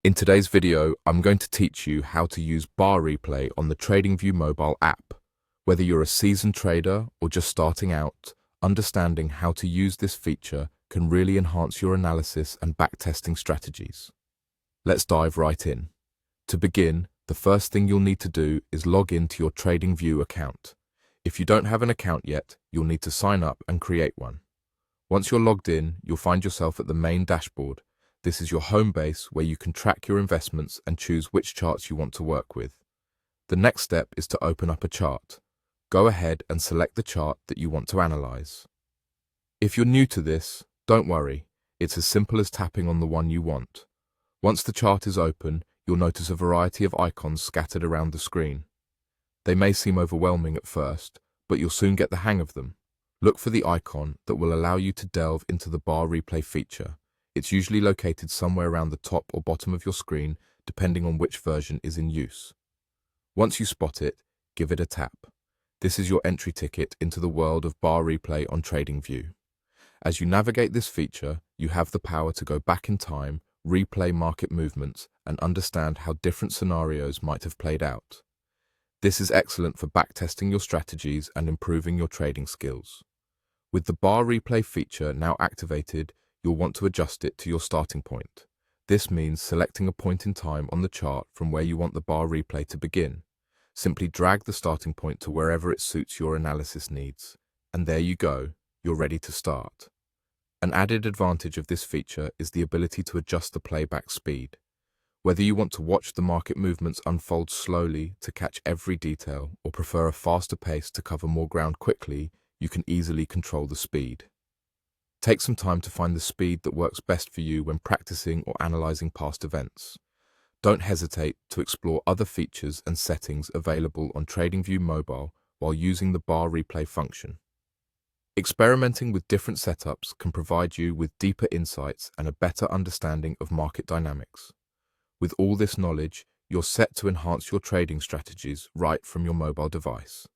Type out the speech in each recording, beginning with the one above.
In today's video, I'm going to teach you how to use bar replay on the TradingView mobile app. Whether you're a seasoned trader or just starting out, understanding how to use this feature can really enhance your analysis and backtesting strategies. Let's dive right in. To begin, the first thing you'll need to do is log into your TradingView account. If you don't have an account yet, you'll need to sign up and create one. Once you're logged in, you'll find yourself at the main dashboard. This is your home base where you can track your investments and choose which charts you want to work with. The next step is to open up a chart. Go ahead and select the chart that you want to analyze. If you're new to this, don't worry. It's as simple as tapping on the one you want. Once the chart is open, you'll notice a variety of icons scattered around the screen. They may seem overwhelming at first, but you'll soon get the hang of them. Look for the icon that will allow you to delve into the bar replay feature. It's usually located somewhere around the top or bottom of your screen, depending on which version is in use. Once you spot it, give it a tap. This is your entry ticket into the world of bar replay on TradingView. As you navigate this feature, you have the power to go back in time, replay market movements, and understand how different scenarios might have played out. This is excellent for backtesting your strategies and improving your trading skills. With the bar replay feature now activated, you'll want to adjust it to your starting point. This means selecting a point in time on the chart from where you want the bar replay to begin. Simply drag the starting point to wherever it suits your analysis needs. And there you go, you're ready to start. An added advantage of this feature is the ability to adjust the playback speed. Whether you want to watch the market movements unfold slowly to catch every detail or prefer a faster pace to cover more ground quickly, you can easily control the speed. Take some time to find the speed that works best for you when practicing or analyzing past events. Don't hesitate to explore other features and settings available on TradingView Mobile while using the bar replay function. Experimenting with different setups can provide you with deeper insights and a better understanding of market dynamics. With all this knowledge, you're set to enhance your trading strategies right from your mobile device.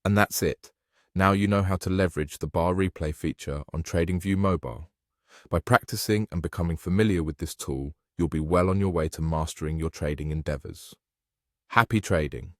And that's it. Now you know how to leverage the bar replay feature on TradingView Mobile. By practicing and becoming familiar with this tool, you'll be well on your way to mastering your trading endeavors. Happy trading!